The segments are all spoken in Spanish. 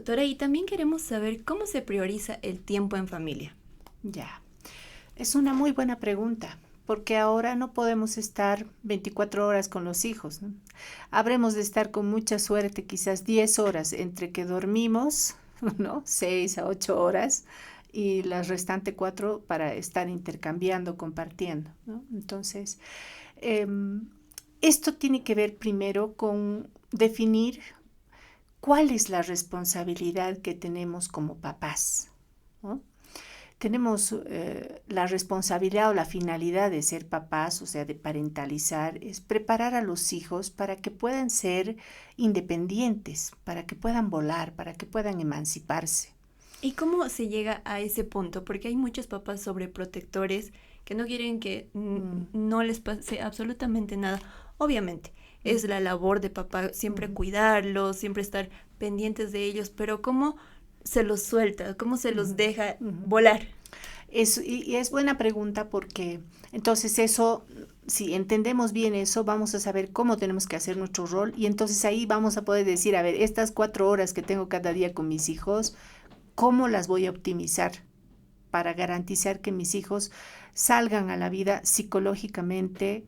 doctora, y también queremos saber cómo se prioriza el tiempo en familia. Ya, es una muy buena pregunta, porque ahora no podemos estar 24 horas con los hijos, ¿no? Habremos de estar con mucha suerte, quizás 10 horas entre que dormimos, ¿no? 6 a 8 horas y las restantes 4 para estar intercambiando, compartiendo, ¿no? Entonces, em, esto tiene que ver primero con definir cuál es la responsabilidad que tenemos como papás, ¿no? Tenemos la responsabilidad o la finalidad de ser papás, o sea, de parentalizar, es preparar a los hijos para que puedan ser independientes, para que puedan volar, para que puedan emanciparse. ¿Y cómo se llega a ese punto? Porque hay muchos papás sobreprotectores que no quieren que no les pase absolutamente nada. Obviamente, es la labor de papá siempre cuidarlos, siempre estar pendientes de ellos, pero ¿cómo se los suelta? ¿Cómo se los deja volar? Y es buena pregunta porque entonces eso, si entendemos bien eso, vamos a saber cómo tenemos que hacer nuestro rol y entonces ahí vamos a poder decir, a ver, estas 4 horas que tengo cada día con mis hijos, ¿cómo las voy a optimizar para garantizar que mis hijos salgan a la vida psicológicamente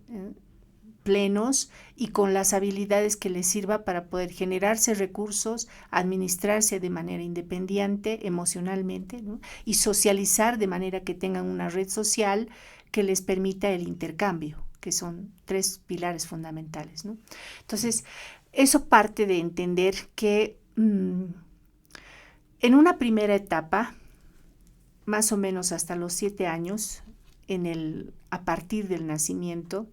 plenos y con las habilidades que les sirva para poder generarse recursos, administrarse de manera independiente emocionalmente, ¿no? Y socializar de manera que tengan una red social que les permita el intercambio, que son 3 pilares fundamentales, ¿no? Entonces, eso parte de entender que en una primera etapa, más o menos hasta los 7 años, a partir del nacimiento,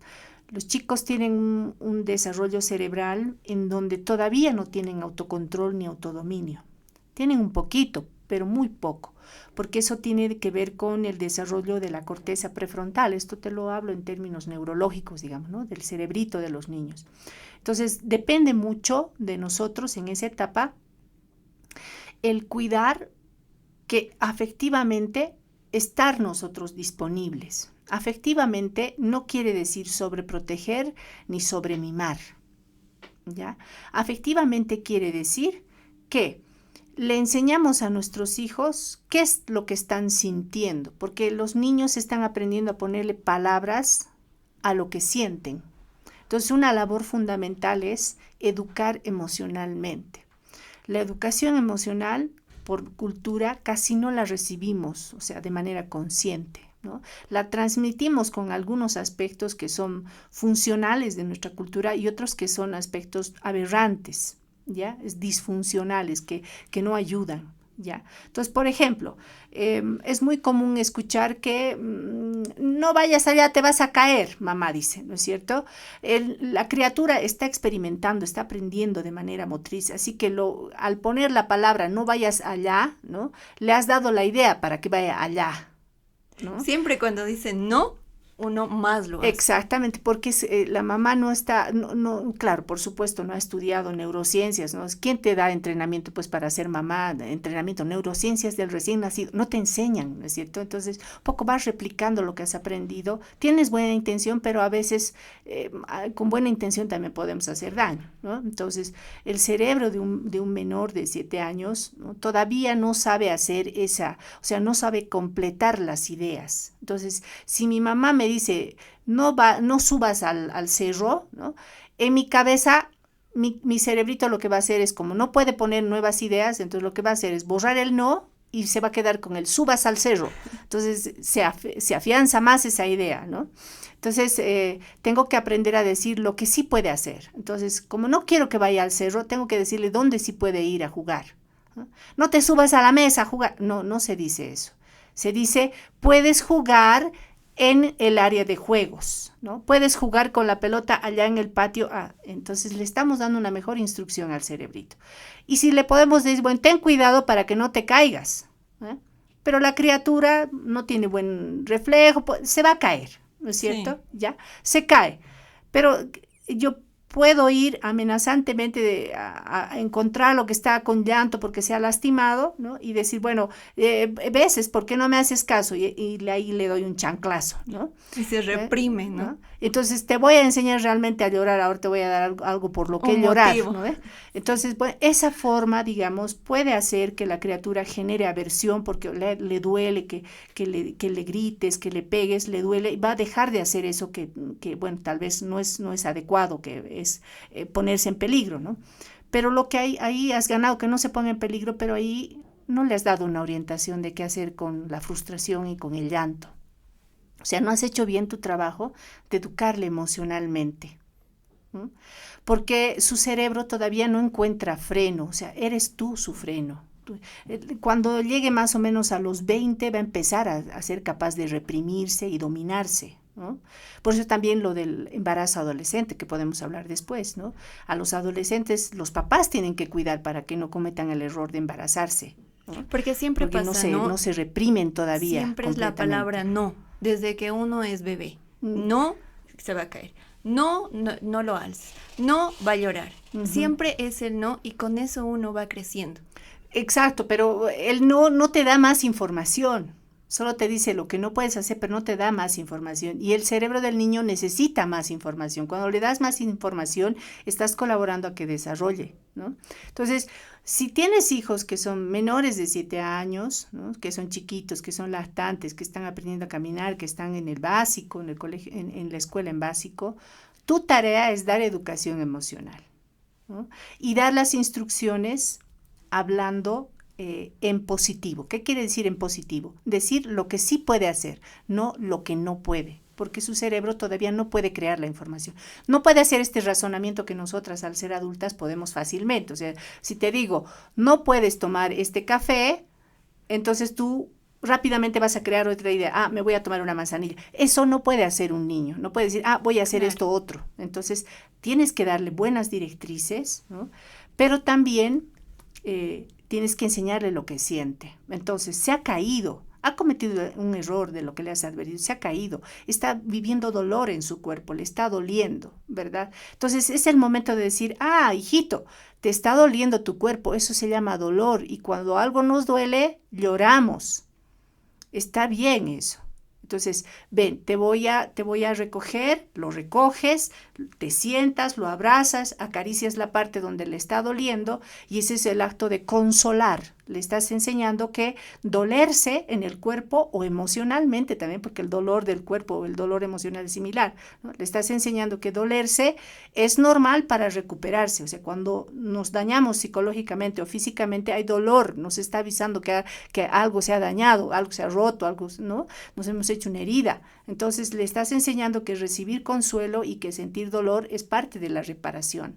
los chicos tienen un desarrollo cerebral en donde todavía no tienen autocontrol ni autodominio. Tienen un poquito, pero muy poco, porque eso tiene que ver con el desarrollo de la corteza prefrontal. Esto te lo hablo en términos neurológicos, digamos, ¿no? Del cerebrito de los niños. Entonces, depende mucho de nosotros en esa etapa el cuidar que afectivamente estar nosotros disponibles. Afectivamente no quiere decir sobreproteger ni sobremimar, ¿ya? Afectivamente quiere decir que le enseñamos a nuestros hijos qué es lo que están sintiendo, porque los niños están aprendiendo a ponerle palabras a lo que sienten. Entonces, una labor fundamental es educar emocionalmente. La educación emocional por cultura casi no la recibimos, o sea, de manera consciente, ¿no? La transmitimos con algunos aspectos que son funcionales de nuestra cultura y otros que son aspectos aberrantes, ¿ya? Disfuncionales, que no ayudan, ¿ya? Entonces, por ejemplo, es muy común escuchar que no vayas allá, te vas a caer, mamá dice, ¿no es cierto? La criatura está experimentando, está aprendiendo de manera motriz, así que al poner la palabra no vayas allá, ¿no? Le has dado la idea para que vaya allá, ¿no? Siempre cuando dicen no, uno más lo hace. Exactamente, porque la mamá no está, claro, por supuesto, no ha estudiado neurociencias, ¿no? ¿Quién te da entrenamiento pues para ser mamá? Entrenamiento, neurociencias del recién nacido, no te enseñan, ¿no es cierto? Entonces, poco vas replicando lo que has aprendido, tienes buena intención, pero a veces con buena intención también podemos hacer daño, ¿no? Entonces, el cerebro de un menor de 7 años, ¿no? Todavía no sabe hacer o sea, no sabe completar las ideas. Entonces, si mi mamá me dice, no subas al cerro, ¿no? En mi cabeza, mi cerebrito lo que va a hacer es, como no puede poner nuevas ideas, entonces lo que va a hacer es borrar el no y se va a quedar con el subas al cerro. Entonces se afianza más esa idea, ¿no? Entonces tengo que aprender a decir lo que sí puede hacer. Entonces, como no quiero que vaya al cerro, tengo que decirle dónde sí puede ir a jugar, ¿no? No te subas a la mesa a jugar. No, no se dice eso. Se dice, puedes jugar en el área de juegos, ¿no? Puedes jugar con la pelota allá en el patio. Entonces le estamos dando una mejor instrucción al cerebrito. Y si le podemos decir, bueno, ten cuidado para que no te caigas, ¿eh? Pero la criatura no tiene buen reflejo, se va a caer, ¿no es cierto? Sí. Ya, se cae. Pero yo puedo ir amenazantemente a encontrar lo que está con llanto porque se ha lastimado, ¿no? Y decir, bueno, veces, ¿por qué no me haces caso? Y ahí le doy un chanclazo, ¿no? Y se reprime, ¿no? Entonces te voy a enseñar realmente a llorar, ahora te voy a dar algo por lo que Un llorar, motivo. ¿no? Entonces, bueno, esa forma, digamos, puede hacer que la criatura genere aversión porque le duele que le grites, que le pegues, le duele, y va a dejar de hacer eso que bueno, tal vez no es adecuado, que es ponerse en peligro, ¿no? Pero lo que ahí has ganado, que no se ponga en peligro, pero ahí no le has dado una orientación de qué hacer con la frustración y con el llanto. O sea, no has hecho bien tu trabajo de educarle emocionalmente, ¿no? Porque su cerebro todavía no encuentra freno, o sea, eres tú su freno. Cuando llegue más o menos a los 20 va a empezar a ser capaz de reprimirse y dominarse, ¿no? Por eso también lo del embarazo adolescente, que podemos hablar después, ¿no? A los adolescentes los papás tienen que cuidar para que no cometan el error de embarazarse, ¿no? Porque siempre Porque pasa, no se reprimen todavía. Siempre es la palabra no, desde que uno es bebé. No, se va a caer. No, no lo alces. No, va a llorar. Siempre es el no y con eso uno va creciendo. Exacto, pero él no te da más información, solo te dice lo que no puedes hacer, pero no te da más información. Y el cerebro del niño necesita más información. Cuando le das más información, estás colaborando a que desarrolle, ¿no? Entonces, si tienes hijos que son menores de 7 años, ¿no? Que son chiquitos, que son lactantes, que están aprendiendo a caminar, que están en el básico, en el colegio, en la escuela en básico, tu tarea es dar educación emocional, ¿no? Y dar las instrucciones hablando en positivo. ¿Qué quiere decir en positivo? Decir lo que sí puede hacer, no lo que no puede, porque su cerebro todavía no puede crear la información. No puede hacer este razonamiento que nosotras al ser adultas podemos fácilmente. O sea, si te digo, no puedes tomar este café, entonces tú rápidamente vas a crear otra idea. Me voy a tomar una manzanilla. Eso no puede hacer un niño. No puede decir, voy a hacer esto otro. Entonces, tienes que darle buenas directrices, ¿no? Pero también tienes que enseñarle lo que siente. Entonces, se ha caído, ha cometido un error de lo que le has advertido, se ha caído, está viviendo dolor en su cuerpo, le está doliendo, ¿verdad? Entonces, es el momento de decir, hijito, te está doliendo tu cuerpo, eso se llama dolor, y cuando algo nos duele, lloramos. Está bien eso. Entonces, ven, te voy a recoger, lo recoges, te sientas, lo abrazas, acaricias la parte donde le está doliendo y ese es el acto de consolar. Le estás enseñando que dolerse en el cuerpo o emocionalmente también, porque el dolor del cuerpo o el dolor emocional es similar, ¿no? Le estás enseñando que dolerse es normal para recuperarse. O sea, cuando nos dañamos psicológicamente o físicamente hay dolor, nos está avisando que algo se ha dañado, algo se ha roto, algo, ¿no? Nos hemos hecho una herida. Entonces le estás enseñando que recibir consuelo y que sentir dolor es parte de la reparación.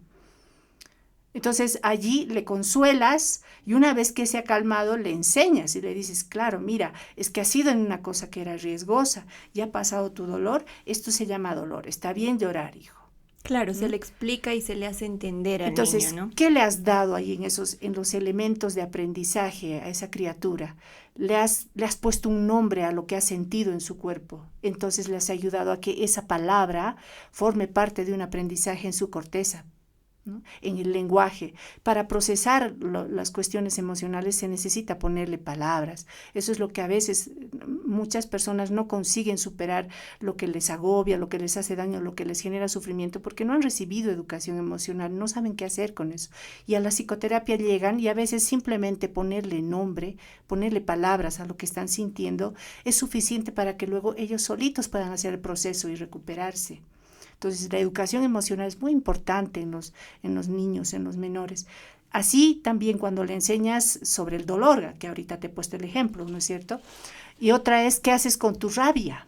Entonces allí le consuelas y una vez que se ha calmado le enseñas y le dices, claro, mira, es que has sido en una cosa que era riesgosa, ya ha pasado tu dolor, esto se llama dolor, está bien llorar, hijo. Claro, se le explica y se le hace entender al niño, ¿no? ¿Qué le has dado ahí en los elementos de aprendizaje a esa criatura? Le has puesto un nombre a lo que ha sentido en su cuerpo. Entonces le has ayudado a que esa palabra forme parte de un aprendizaje en su corteza, ¿no? En el lenguaje. Para procesar las cuestiones emocionales se necesita ponerle palabras. Eso es lo que a veces muchas personas no consiguen superar, lo que les agobia, lo que les hace daño, lo que les genera sufrimiento, porque no han recibido educación emocional, no saben qué hacer con eso. Y a la psicoterapia llegan y a veces simplemente ponerle nombre, ponerle palabras a lo que están sintiendo es suficiente para que luego ellos solitos puedan hacer el proceso y recuperarse. Entonces, la educación emocional es muy importante en los niños, en los menores. Así también cuando le enseñas sobre el dolor, que ahorita te he puesto el ejemplo, ¿no es cierto? Y otra es, ¿qué haces con tu rabia?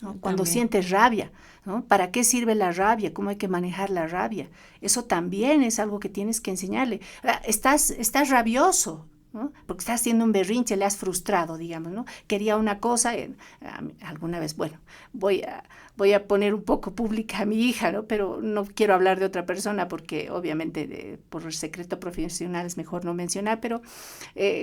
¿No? Cuando sientes rabia, ¿no? ¿Para qué sirve la rabia? ¿Cómo hay que manejar la rabia? Eso también es algo que tienes que enseñarle. Estás rabioso, ¿no? Porque estás haciendo un berrinche, le has frustrado, digamos, ¿no? Quería una cosa, alguna vez, bueno, voy a poner un poco pública a mi hija, ¿no? Pero no quiero hablar de otra persona porque obviamente por secreto profesional es mejor no mencionar, pero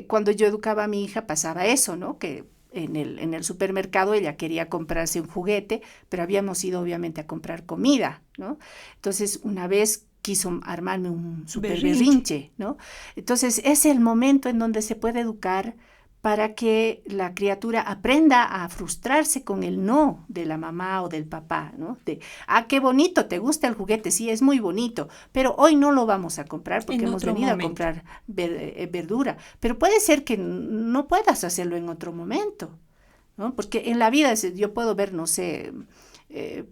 cuando yo educaba a mi hija pasaba eso, ¿no? Que en el supermercado, ella quería comprarse un juguete, pero habíamos ido obviamente a comprar comida, ¿no? Entonces, una vez quiso armarme un super berrinche, ¿no? Entonces, es el momento en donde se puede educar para que la criatura aprenda a frustrarse con el no de la mamá o del papá, ¿no? Qué bonito, ¿te gusta el juguete? Sí, es muy bonito, pero hoy no lo vamos a comprar porque hemos venido a comprar verdura. Pero puede ser que no puedas hacerlo en otro momento, ¿no? Porque en la vida yo puedo ver, no sé,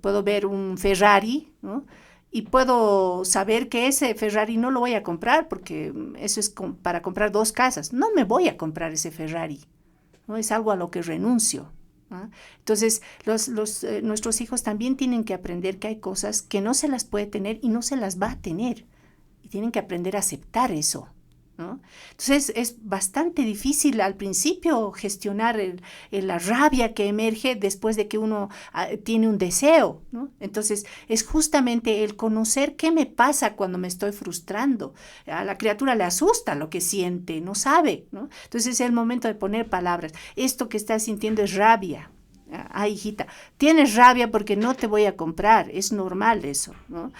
puedo ver un Ferrari, ¿no? Y puedo saber que ese Ferrari no lo voy a comprar porque eso es para comprar 2 casas. No me voy a comprar ese Ferrari, ¿no? Es algo a lo que renuncio, ¿no? Entonces, nuestros hijos también tienen que aprender que hay cosas que no se las puede tener y no se las va a tener. Y tienen que aprender a aceptar eso, ¿no? Entonces es bastante difícil al principio gestionar la rabia que emerge después de que uno tiene un deseo, ¿no? Entonces es justamente el conocer qué me pasa cuando me estoy frustrando. A la criatura le asusta lo que siente, no sabe, ¿no? Entonces es el momento de poner palabras. Esto que estás sintiendo es rabia. Ay, hijita, tienes rabia porque no te voy a comprar, es normal eso, ¿no?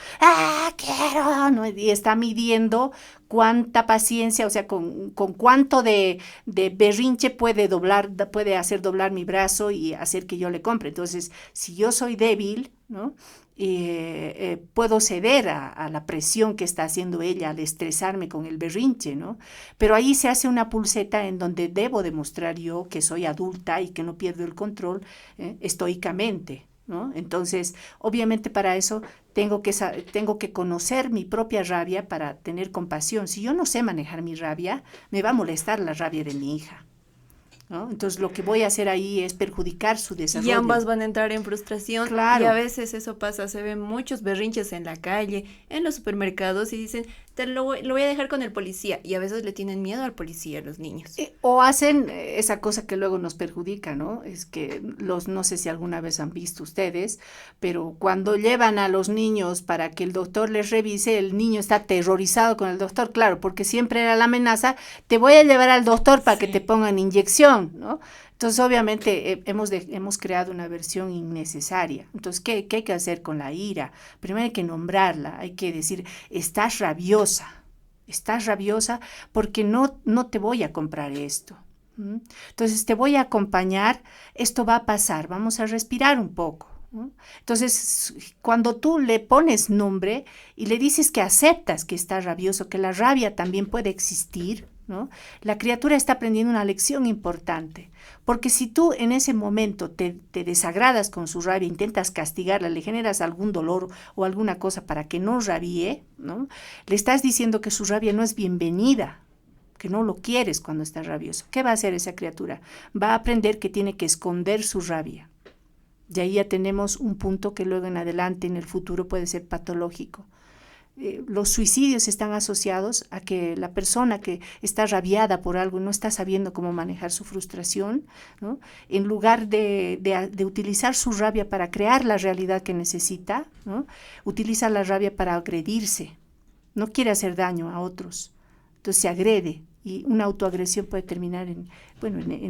Quiero, ¿no? Y está midiendo cuánta paciencia, o sea, con cuánto de berrinche puede hacer doblar mi brazo y hacer que yo le compre. Entonces, si yo soy débil, ¿no? Puedo ceder a la presión que está haciendo ella al estresarme con el berrinche, ¿no? Pero ahí se hace una pulseta en donde debo demostrar yo que soy adulta y que no pierdo el control estoicamente, ¿no? Entonces, obviamente para eso tengo que conocer mi propia rabia para tener compasión. Si yo no sé manejar mi rabia, me va a molestar la rabia de mi hija, ¿no? Entonces lo que voy a hacer ahí es perjudicar su desarrollo. Y ambas van a entrar en frustración. Claro. Y a veces eso pasa, se ven muchos berrinches en la calle, en los supermercados y dicen, lo voy a dejar con el policía. Y a veces le tienen miedo al policía a los niños. O hacen esa cosa que luego nos perjudica, ¿no? Es que no sé si alguna vez han visto ustedes, pero cuando llevan a los niños para que el doctor les revise, el niño está aterrorizado con el doctor, claro, porque siempre era la amenaza, te voy a llevar al doctor para que te pongan inyección, ¿no? Entonces, obviamente, hemos creado una versión innecesaria. Entonces, ¿qué hay que hacer con la ira? Primero hay que nombrarla, hay que decir, estás rabiosa porque no te voy a comprar esto. Entonces, te voy a acompañar, esto va a pasar, vamos a respirar un poco, ¿no? Entonces, cuando tú le pones nombre y le dices que aceptas que está rabioso, que la rabia también puede existir, ¿no? La criatura está aprendiendo una lección importante, porque si tú en ese momento te desagradas con su rabia, intentas castigarla, le generas algún dolor o alguna cosa para que no rabie, ¿no? Le estás diciendo que su rabia no es bienvenida, que no lo quieres cuando está rabioso. ¿Qué va a hacer esa criatura? Va a aprender que tiene que esconder su rabia. Y ahí ya tenemos un punto que luego en adelante, en el futuro, puede ser patológico. Los suicidios están asociados a que la persona que está rabiada por algo no está sabiendo cómo manejar su frustración, ¿no? En lugar de utilizar su rabia para crear la realidad que necesita, ¿no? Utiliza la rabia para agredirse, no quiere hacer daño a otros, entonces se agrede. Y una autoagresión puede terminar en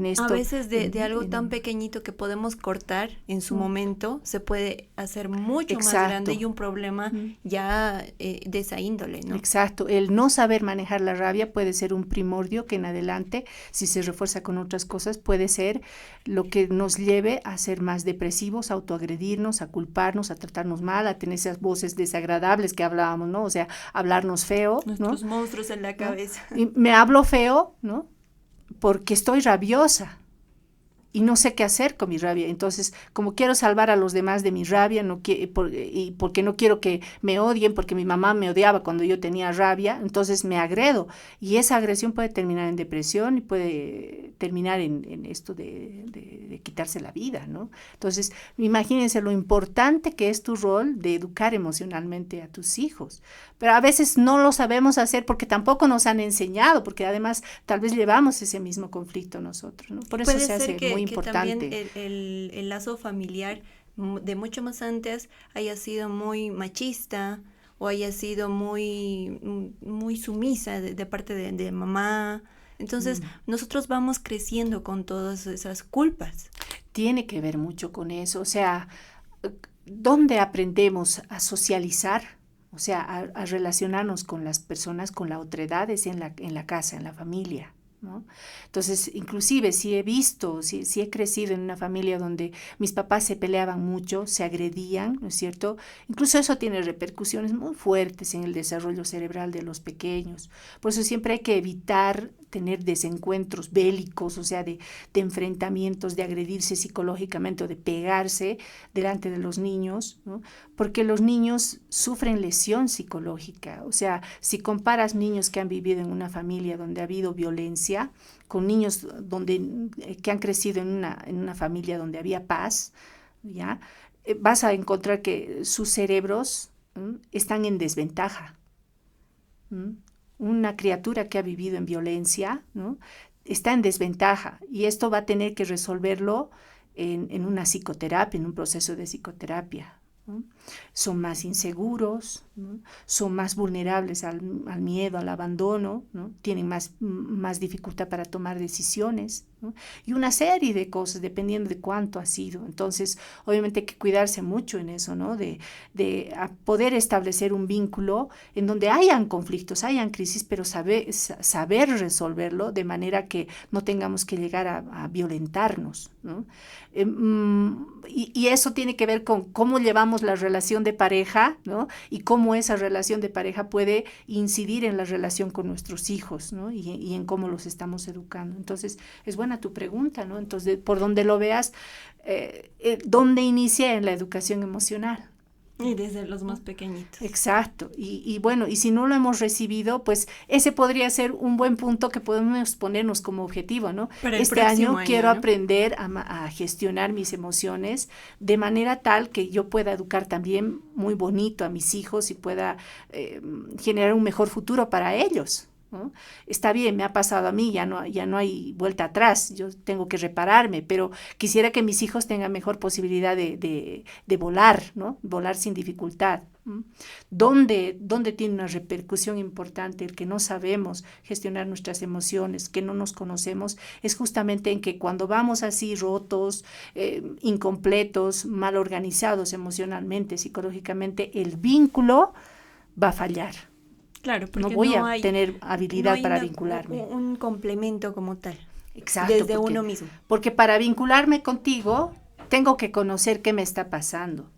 esto. A veces de algo tan pequeñito que podemos cortar en su momento, se puede hacer mucho más grande y un problema ya de esa índole, ¿no? Exacto. El no saber manejar la rabia puede ser un primordio que en adelante, si se refuerza con otras cosas, puede ser lo que nos lleve a ser más depresivos, a autoagredirnos, a culparnos, a tratarnos mal, a tener esas voces desagradables que hablábamos, ¿no? O sea, hablarnos feo, nuestros ¿no? monstruos en la cabeza. Y me hablo feo, ¿no? Porque estoy rabiosa y no sé qué hacer con mi rabia. Entonces, como quiero salvar a los demás de mi rabia, y porque no quiero que me odien, porque mi mamá me odiaba cuando yo tenía rabia, entonces me agredo. Y esa agresión puede terminar en depresión y puede terminar en esto de quitarse la vida, ¿no? Entonces, imagínense lo importante que es tu rol de educar emocionalmente a tus hijos. Pero a veces no lo sabemos hacer porque tampoco nos han enseñado, porque además tal vez llevamos ese mismo conflicto nosotros, ¿no? Por eso se hace muy importante. Que también el lazo familiar de mucho más antes haya sido muy machista o haya sido muy sumisa de parte de mamá, Entonces, nosotros vamos creciendo con todas esas culpas. Tiene que ver mucho con eso, o sea, ¿dónde aprendemos a socializar? O sea, a relacionarnos con las personas con la otredad es en la casa, en la familia, ¿no? Entonces, inclusive si he visto, si he crecido en una familia donde mis papás se peleaban mucho, se agredían, ¿no es cierto? Incluso eso tiene repercusiones muy fuertes en el desarrollo cerebral de los pequeños. Por eso siempre hay que evitar tener desencuentros bélicos, o sea, de enfrentamientos, de agredirse psicológicamente o de pegarse delante de los niños, ¿no? Porque los niños sufren lesión psicológica. O sea, si comparas niños que han vivido en una familia donde ha habido violencia, con niños que han crecido en una familia donde había paz, ¿ya? Vas a encontrar que sus cerebros están en desventaja. Una criatura que ha vivido en violencia, ¿no? Está en desventaja y esto va a tener que resolverlo en una psicoterapia, en un proceso de psicoterapia, ¿no? Son más inseguros, ¿no? Son más vulnerables al miedo, al abandono, ¿no? Tienen más dificultad para tomar decisiones, ¿no? Y una serie de cosas dependiendo de cuánto ha sido. Entonces, obviamente hay que cuidarse mucho en eso, ¿no? De poder establecer un vínculo en donde hayan conflictos, hayan crisis, pero saber resolverlo de manera que no tengamos que llegar a violentarnos, ¿no? Y eso tiene que ver con cómo llevamos la relación de pareja, ¿no? Y cómo esa relación de pareja puede incidir en la relación con nuestros hijos, ¿no? Y en cómo los estamos educando. Entonces, es buena tu pregunta, ¿no? Entonces, por donde lo veas, ¿dónde inicia en la educación emocional? Y desde los más pequeñitos. Exacto. Y bueno, y si no lo hemos recibido, pues ese podría ser un buen punto que podemos ponernos como objetivo, ¿no? Este año quiero aprender a gestionar mis emociones de manera tal que yo pueda educar también muy bonito a mis hijos y pueda generar un mejor futuro para ellos, ¿no? Está bien, me ha pasado a mí, ya no hay vuelta atrás, yo tengo que repararme, pero quisiera que mis hijos tengan mejor posibilidad de volar, ¿no? Volar sin dificultad. ¿Dónde tiene una repercusión importante el que no sabemos gestionar nuestras emociones, que no nos conocemos? Es justamente en que cuando vamos así rotos, incompletos, mal organizados emocionalmente, psicológicamente, el vínculo va a fallar. Claro, porque no voy a tener habilidad para vincularme. Un complemento como tal. Exacto. Desde uno mismo. Porque para vincularme contigo, tengo que conocer qué me está pasando,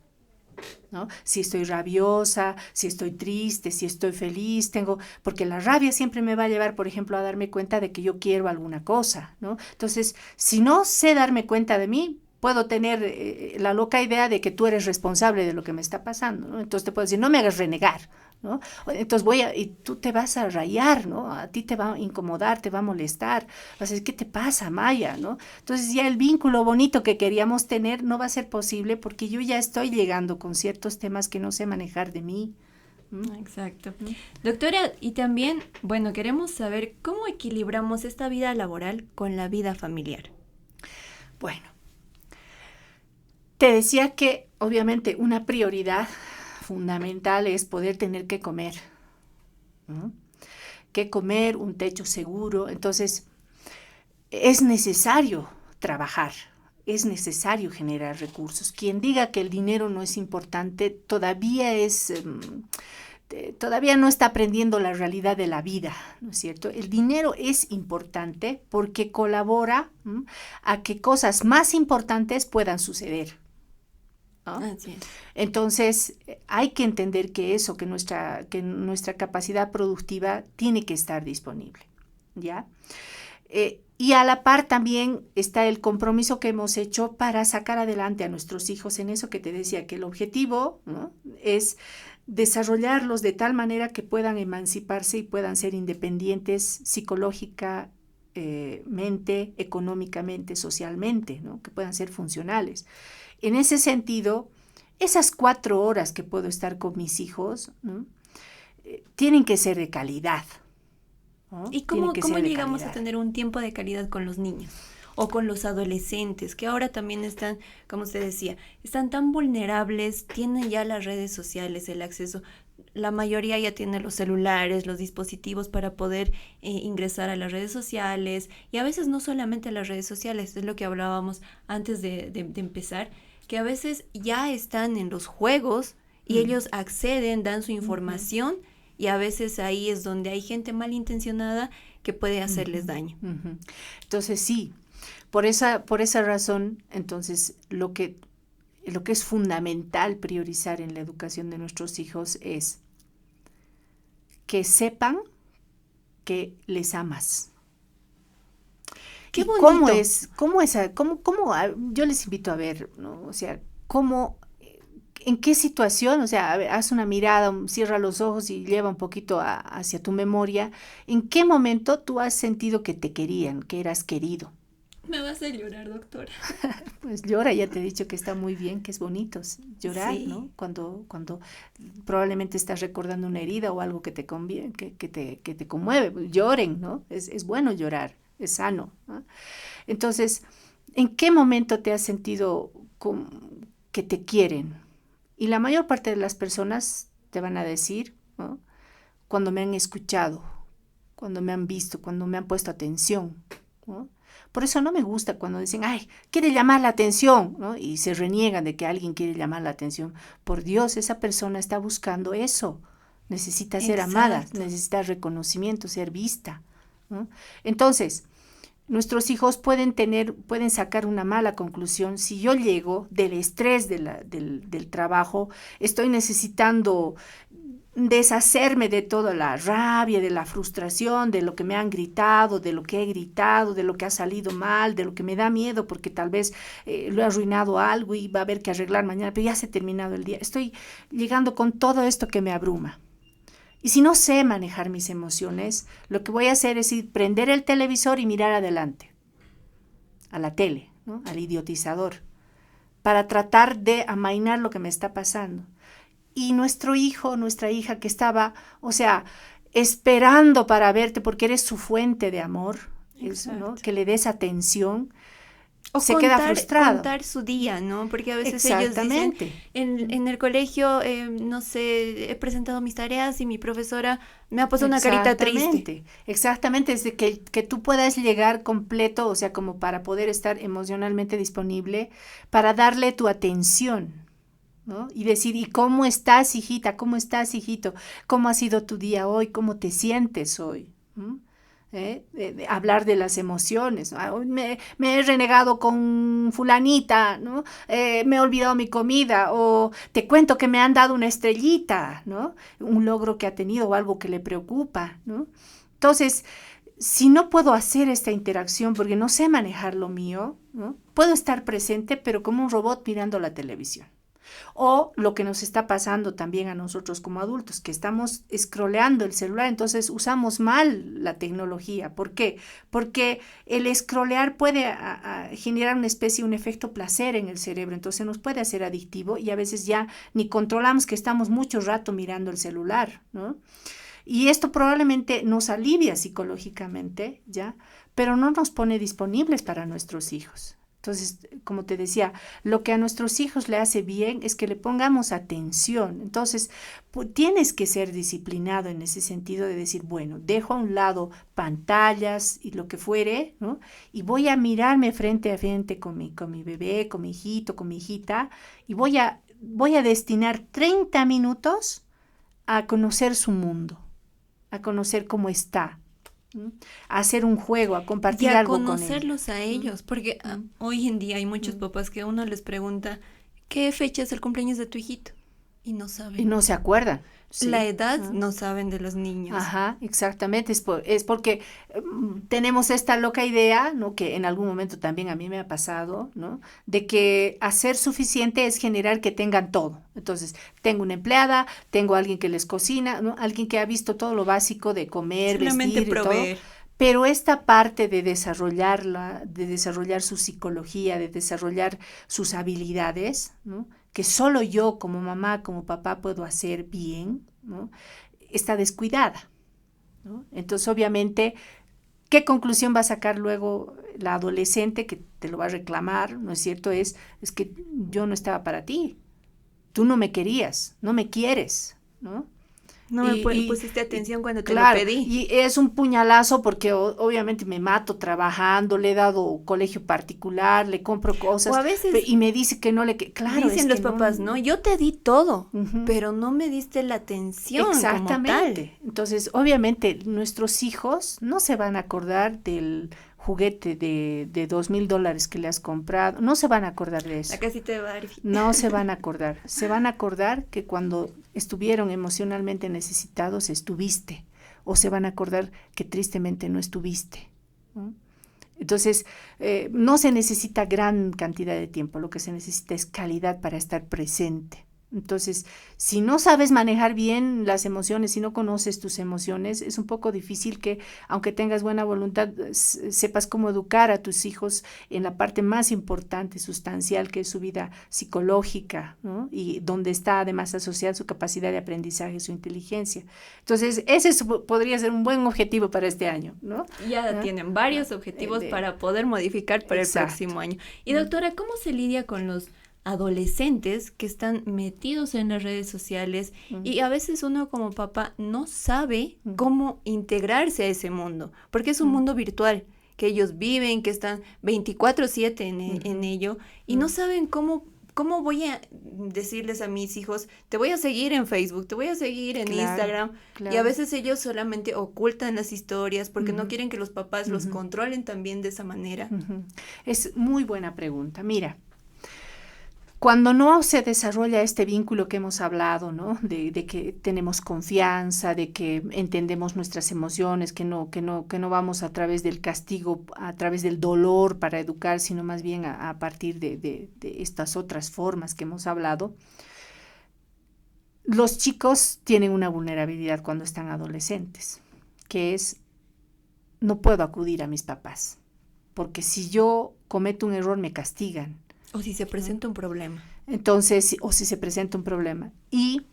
¿no? Si estoy rabiosa, si estoy triste, si estoy feliz, porque la rabia siempre me va a llevar, por ejemplo, a darme cuenta de que yo quiero alguna cosa, ¿no? Entonces, si no sé darme cuenta de mí, puedo tener la loca idea de que tú eres responsable de lo que me está pasando, ¿no? Entonces te puedo decir, no me hagas renegar, ¿no? Entonces y tú te vas a rayar, ¿no? A ti te va a incomodar, te va a molestar, vas a decir, ¿qué te pasa, Maya?, ¿no? Entonces ya el vínculo bonito que queríamos tener no va a ser posible porque yo ya estoy llegando con ciertos temas que no sé manejar de mí. Exacto. Doctora, y también, bueno, queremos saber cómo equilibramos esta vida laboral con la vida familiar. Bueno, te decía que obviamente una prioridad fundamental es poder tener que comer, ¿no? Que comer, un techo seguro. Entonces, es necesario trabajar, es necesario generar recursos. Quien diga que el dinero no es importante todavía no está aprendiendo la realidad de la vida, ¿no es cierto? El dinero es importante porque colabora a que cosas más importantes puedan suceder, ¿no? Así es. Entonces, hay que entender que nuestra capacidad productiva tiene que estar disponible, ¿ya? Y a la par también está el compromiso que hemos hecho para sacar adelante a nuestros hijos en eso que te decía, que el objetivo, ¿no?, es desarrollarlos de tal manera que puedan emanciparse y puedan ser independientes psicológicamente, económicamente, socialmente, ¿no?, que puedan ser funcionales. En ese sentido, esas 4 horas que puedo estar con mis hijos, ¿no?, tienen que ser de calidad, ¿no? ¿Y cómo llegamos a tener un tiempo de calidad con los niños o con los adolescentes, que ahora también están, como usted decía, están tan vulnerables, tienen ya las redes sociales, el acceso? la mayoría ya tiene los celulares, los dispositivos para poder ingresar a las redes sociales, y a veces no solamente a las redes sociales, es lo que hablábamos antes de empezar, que a veces ya están en los juegos y ellos acceden, dan su información, y a veces ahí es donde hay gente malintencionada que puede hacerles daño. Entonces sí, por esa razón, entonces lo que es fundamental priorizar en la educación de nuestros hijos es que sepan que les amas. Qué ¿Y cómo yo les invito a ver, ¿no? O sea, en qué situación, o sea, a ver, haz una mirada, cierra los ojos y lleva un poquito hacia tu memoria, ¿en qué momento tú has sentido que te querían, que eras querido? Me vas a llorar, doctora. Pues llora, ya te he dicho que está muy bien, que es bonito llorar, sí, ¿no? Cuando probablemente estás recordando una herida o algo que te conmueve, pues lloren, ¿no? Es bueno llorar, es sano, ¿no? Entonces, ¿en qué momento te has sentido que te quieren? Y la mayor parte de las personas te van a decir, ¿no? Cuando me han escuchado, cuando me han visto, cuando me han puesto atención, ¿no? Por eso no me gusta cuando dicen, ay, quiere llamar la atención, ¿no? Y se reniegan de que alguien quiere llamar la atención. Por Dios, esa persona está buscando eso. Necesita ser amada, necesita reconocimiento, ser vista, ¿no? Entonces, nuestros hijos pueden sacar una mala conclusión. Si yo llego del estrés del trabajo, estoy necesitando deshacerme de toda la rabia, de la frustración, de lo que me han gritado, de lo que he gritado, de lo que ha salido mal, de lo que me da miedo porque tal vez lo he arruinado algo y va a haber que arreglar mañana, pero ya se ha terminado el día. Estoy llegando con todo esto que me abruma. Y si no sé manejar mis emociones, lo que voy a hacer es prender el televisor y mirar adelante, a la tele, ¿no? Al idiotizador, para tratar de amainar lo que me está pasando. Y nuestro hijo, nuestra hija que estaba, o sea, esperando para verte porque eres su fuente de amor, eso, ¿no? Que le des atención, o se queda frustrado. Contar su día, ¿no? Porque a veces ellos dicen, en el colegio, no sé, he presentado mis tareas y mi profesora me ha puesto una carita triste. Exactamente, es de que tú puedas llegar completo, o sea, como para poder estar emocionalmente disponible, para darle tu atención, ¿no? Y decir, ¿y cómo estás, hijita? ¿Cómo estás, hijito? ¿Cómo ha sido tu día hoy? ¿Cómo te sientes hoy? De hablar de las emociones, ¿no? Me he renegado con fulanita, ¿no? Me he olvidado mi comida, o te cuento que me han dado una estrellita, ¿no? Un logro que ha tenido o algo que le preocupa, ¿no? Entonces, si no puedo hacer esta interacción porque no sé manejar lo mío, ¿no? Puedo estar presente, pero como un robot mirando la televisión. O lo que nos está pasando también a nosotros como adultos, que estamos scrolleando el celular, entonces usamos mal la tecnología. ¿Por qué? Porque el scrollear puede generar una especie, un efecto placer en el cerebro, entonces nos puede hacer adictivo y a veces ya ni controlamos que estamos mucho rato mirando el celular, ¿no? Y esto probablemente nos alivia psicológicamente, ¿ya? Pero no nos pone disponibles para nuestros hijos. Entonces, como te decía, lo que a nuestros hijos le hace bien es que le pongamos atención. Entonces, tienes que ser disciplinado en ese sentido de decir, bueno, dejo a un lado pantallas y lo que fuere, ¿no? Y voy a mirarme frente a frente con mi bebé, con mi hijito, con mi hijita, y voy a destinar 30 minutos a conocer su mundo, a conocer cómo está, a hacer un juego, a compartir algo con ellos. Y a conocerlos a ellos, porque hoy en día hay muchos papás que uno les pregunta, ¿qué fecha es el cumpleaños de tu hijito? Y no saben. Y no se acuerdan. Sí. La edad no saben de los niños. Ajá, exactamente, es porque tenemos esta loca idea, ¿no? Que en algún momento también a mí me ha pasado, ¿no? De que hacer suficiente es generar que tengan todo. Entonces, tengo una empleada, tengo alguien que les cocina, ¿no? Alguien que ha visto todo lo básico de comer, vestir y todo. Pero esta parte de desarrollar su psicología, de desarrollar sus habilidades, ¿no? Que solo yo como mamá, como papá puedo hacer bien, ¿no? Está descuidada, ¿no? Entonces, obviamente, ¿qué conclusión va a sacar luego la adolescente que te lo va a reclamar? ¿No es cierto? Es que yo no estaba para ti, tú no me querías, no me quieres, ¿no? No me pusiste atención cuando te claro, lo pedí. Y es un puñalazo porque obviamente me mato trabajando, le he dado colegio particular, le compro cosas O a veces y me dice que no le... Claro, dicen los papás, no, yo te di todo, pero no me diste la atención exactamente. como tal. Entonces, obviamente, nuestros hijos no se van a acordar del juguete de $2,000 que le has comprado, no se van a acordar de eso. La casita de Barbie. No se van a acordar, se van a acordar que cuando estuvieron emocionalmente necesitados estuviste, o se van a acordar que tristemente no estuviste, ¿no? Entonces, no se necesita gran cantidad de tiempo, lo que se necesita es calidad para estar presente. Entonces, si no sabes manejar bien las emociones, si no conoces tus emociones, es un poco difícil que, aunque tengas buena voluntad, sepas cómo educar a tus hijos en la parte más importante, sustancial, que es su vida psicológica, ¿no? Y donde está además asociada su capacidad de aprendizaje, su inteligencia. Entonces, podría ser un buen objetivo para este año, ¿no? Ya ¿no? tienen varios objetivos para poder modificar para Exacto. el próximo año. Y doctora, ¿cómo se lidia con los adolescentes que están metidos en las redes sociales y a veces uno como papá no sabe cómo integrarse a ese mundo, porque es un mundo virtual que ellos viven, que están 24/7 en ello y no saben cómo voy a decirles a mis hijos, te voy a seguir en Facebook, te voy a seguir en Instagram, y a veces ellos solamente ocultan las historias porque no quieren que los papás los controlen también de esa manera. Es muy buena pregunta. Mira, cuando no se desarrolla este vínculo que hemos hablado, ¿no? De que tenemos confianza, de que entendemos nuestras emociones, que no vamos a través del castigo, a través del dolor para educar, sino más bien a partir de estas otras formas que hemos hablado. Los chicos tienen una vulnerabilidad cuando están adolescentes, que es, no puedo acudir a mis papás, porque si yo cometo un error me castigan. O si se presenta un problema. Entonces, o si se presenta un problema. Y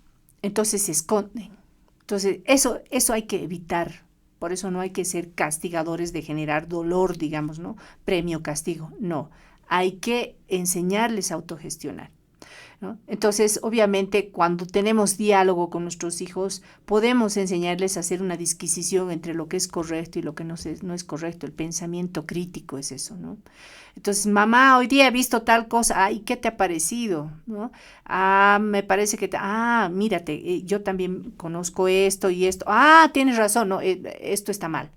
entonces se esconden. Entonces, eso hay que evitar. Por eso no hay que ser castigadores de generar dolor, digamos, ¿no? Premio, castigo. No. Hay que enseñarles a autogestionar, ¿no? Entonces, obviamente, cuando tenemos diálogo con nuestros hijos, podemos enseñarles a hacer una disquisición entre lo que es correcto y lo que no es correcto. El pensamiento crítico es eso, ¿no? Entonces, mamá, hoy día he visto tal cosa, ¿y qué te ha parecido? ¿No? Me parece que, mírate, yo también conozco esto y esto. Tienes razón, no, esto está mal.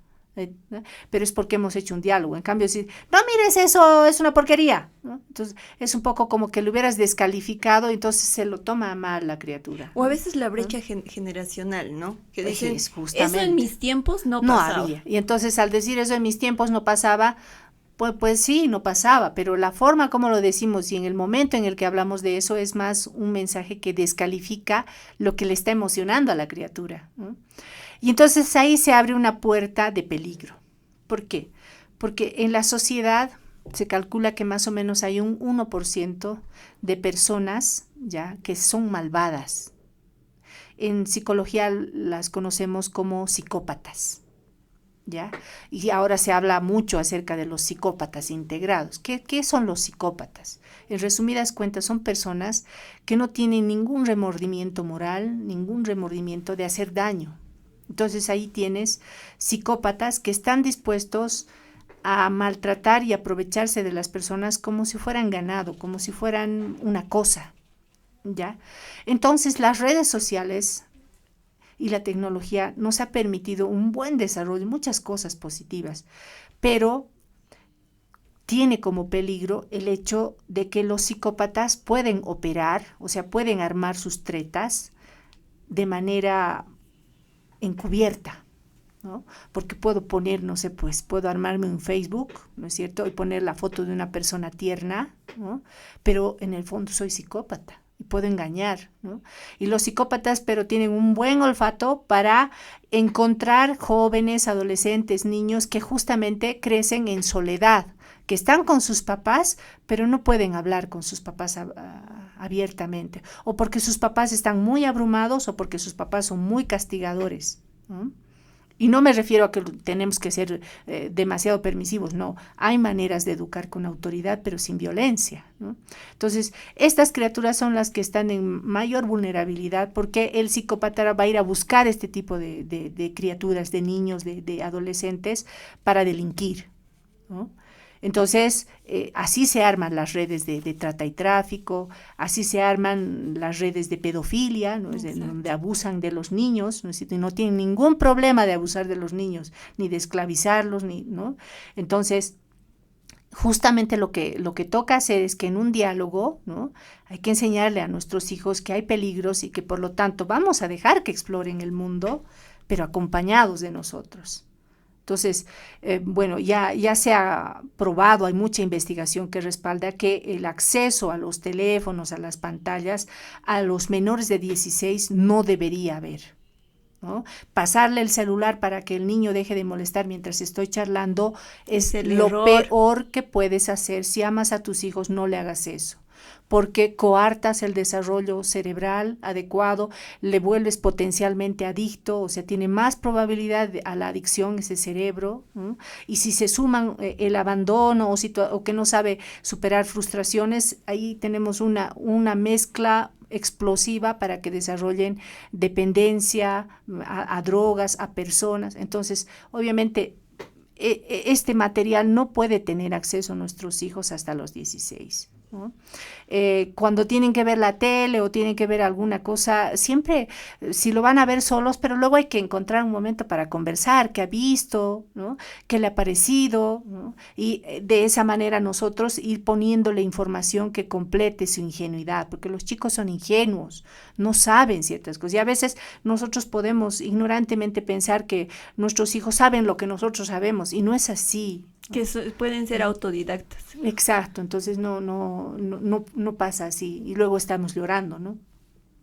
¿No? Pero es porque hemos hecho un diálogo. En cambio, si no mires eso, es una porquería, ¿no? Entonces es un poco como que lo hubieras descalificado, entonces se lo toma mal la criatura. O a veces la brecha generacional, ¿no? Que dicen, eso en mis tiempos no pasaba. Había. Y entonces al decir eso en mis tiempos no pasaba, pues sí, no pasaba, pero la forma como lo decimos y en el momento en el que hablamos de eso es más un mensaje que descalifica lo que le está emocionando a la criatura, ¿no? Y entonces ahí se abre una puerta de peligro. ¿Por qué? Porque en la sociedad se calcula que más o menos hay un 1% de personas ya que son malvadas. En psicología las conocemos como psicópatas, ¿ya? Y ahora se habla mucho acerca de los psicópatas integrados. ¿Qué son los psicópatas? En resumidas cuentas, son personas que no tienen ningún remordimiento moral, ningún remordimiento de hacer daño. Entonces ahí tienes psicópatas que están dispuestos a maltratar y aprovecharse de las personas como si fueran ganado, como si fueran una cosa, ¿ya? Entonces las redes sociales y la tecnología nos ha permitido un buen desarrollo, muchas cosas positivas, pero tiene como peligro el hecho de que los psicópatas pueden operar, o sea, pueden armar sus tretas de manera encubierta, ¿no? Porque puedo poner, no sé, pues puedo armarme un Facebook, ¿no es cierto? Y poner la foto de una persona tierna, ¿no? Pero en el fondo soy psicópata y puedo engañar, ¿no? Y los psicópatas, pero tienen un buen olfato para encontrar jóvenes, adolescentes, niños que justamente crecen en soledad, que están con sus papás, pero no pueden hablar con sus papás abiertamente, o porque sus papás están muy abrumados, o porque sus papás son muy castigadores, ¿no? Y no me refiero a que tenemos que ser demasiado permisivos, no. Hay maneras de educar con autoridad, pero sin violencia, ¿no? Entonces, estas criaturas son las que están en mayor vulnerabilidad porque el psicópata va a ir a buscar este tipo de criaturas, de niños, de adolescentes, para delinquir, ¿no? Entonces, así se arman las redes de trata y tráfico, así se arman las redes de pedofilia, ¿no? Donde abusan de los niños, no tienen ningún problema de abusar de los niños, ni de esclavizarlos, ¿no? Entonces, justamente lo que toca hacer es que en un diálogo, ¿no? Hay que enseñarle a nuestros hijos que hay peligros y que por lo tanto vamos a dejar que exploren el mundo, pero acompañados de nosotros. Entonces, bueno, ya se ha probado, hay mucha investigación que respalda que el acceso a los teléfonos, a las pantallas, a los menores de 16 no debería haber, ¿no? Pasarle el celular para que el niño deje de molestar mientras estoy charlando es lo peor que puedes hacer. Si amas a tus hijos, no le hagas eso, porque coartas el desarrollo cerebral adecuado, le vuelves potencialmente adicto, o sea, tiene más probabilidad a la adicción ese cerebro, ¿no? Y si se suman el abandono o que no sabe superar frustraciones, ahí tenemos una mezcla explosiva para que desarrollen dependencia a drogas, a personas. Entonces, obviamente, este material no puede tener acceso a nuestros hijos hasta los 16. ¿No? Cuando tienen que ver la tele o tienen que ver alguna cosa, siempre si lo van a ver solos, pero luego hay que encontrar un momento para conversar, qué ha visto, ¿no? Qué le ha parecido, ¿no? Y de esa manera nosotros ir poniéndole información que complete su ingenuidad, porque los chicos son ingenuos, no saben ciertas cosas y a veces nosotros podemos ignorantemente pensar que nuestros hijos saben lo que nosotros sabemos y no es así. Que pueden ser autodidactas. Exacto, entonces no pasa así y luego estamos llorando, ¿no?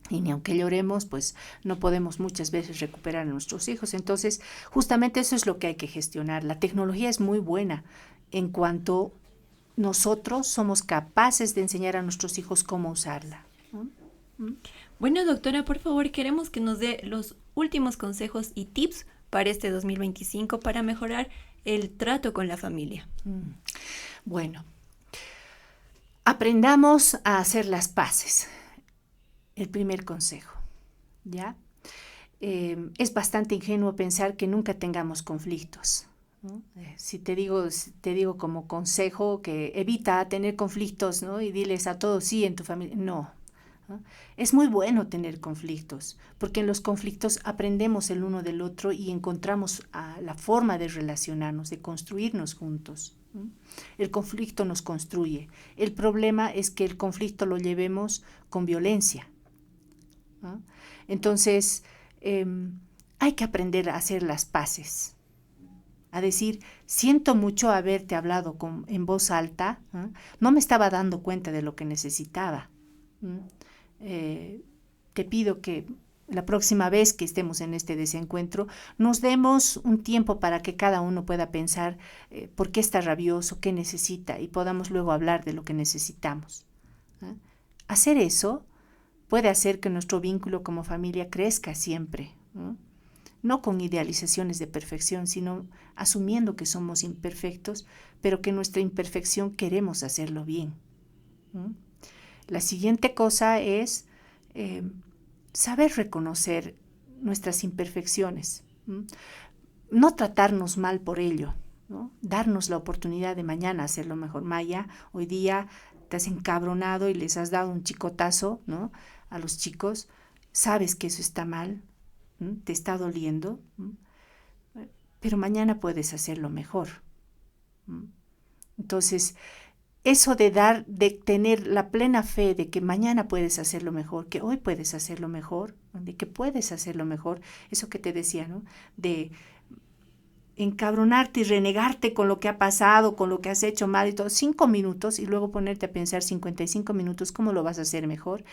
Y ni aunque lloremos, pues no podemos muchas veces recuperar a nuestros hijos. Entonces, justamente eso es lo que hay que gestionar. La tecnología es muy buena en cuanto nosotros somos capaces de enseñar a nuestros hijos cómo usarla, ¿no? Bueno, doctora, por favor, queremos que nos dé los últimos consejos y tips para este 2025 para mejorar el trato con la familia. Bueno, aprendamos a hacer las paces. El primer consejo, ¿ya? Es bastante ingenuo pensar que nunca tengamos conflictos, ¿no? Si te digo como consejo que evita tener conflictos, ¿no? Y diles a todos sí en tu familia, no. ¿No? Es muy bueno tener conflictos, porque en los conflictos aprendemos el uno del otro y encontramos la forma de relacionarnos, de construirnos juntos, ¿no? El conflicto nos construye. El problema es que el conflicto lo llevemos con violencia, ¿no? Entonces, hay que aprender a hacer las paces, a decir, siento mucho haberte hablado en voz alta, ¿no? No me estaba dando cuenta de lo que necesitaba, ¿no? Te pido que la próxima vez que estemos en este desencuentro nos demos un tiempo para que cada uno pueda pensar por qué está rabioso, qué necesita y podamos luego hablar de lo que necesitamos, ¿eh? Hacer eso puede hacer que nuestro vínculo como familia crezca siempre, ¿no? No con idealizaciones de perfección, sino asumiendo que somos imperfectos, pero que nuestra imperfección queremos hacerlo bien, ¿no? La siguiente cosa es saber reconocer nuestras imperfecciones, ¿no? No tratarnos mal por ello, ¿no? Darnos la oportunidad de mañana hacerlo mejor. Maya, hoy día te has encabronado y les has dado un chicotazo, ¿no? A los chicos, sabes que eso está mal, ¿no? Te está doliendo, ¿no? Pero mañana puedes hacerlo mejor, ¿no? Entonces, eso de tener la plena fe de que mañana puedes hacerlo mejor, que hoy puedes hacerlo mejor, de que puedes hacerlo mejor, eso que te decía, ¿no? De encabronarte y renegarte con lo que ha pasado, con lo que has hecho mal y todo, 5 minutos y luego ponerte a pensar 55 minutos cómo lo vas a hacer mejor.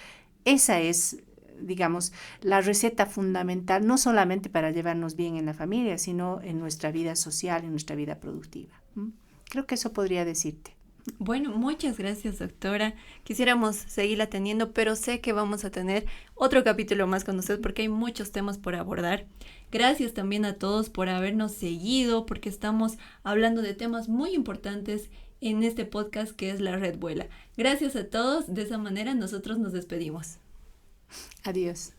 Esa es, digamos, la receta fundamental, no solamente para llevarnos bien en la familia, sino en nuestra vida social, en nuestra vida productiva. Creo que eso podría decirte. Bueno, muchas gracias, doctora. Quisiéramos seguirla teniendo, pero sé que vamos a tener otro capítulo más con usted porque hay muchos temas por abordar. Gracias también a todos por habernos seguido, porque estamos hablando de temas muy importantes en este podcast que es La Red Vuela. Gracias a todos. De esa manera nosotros nos despedimos. Adiós.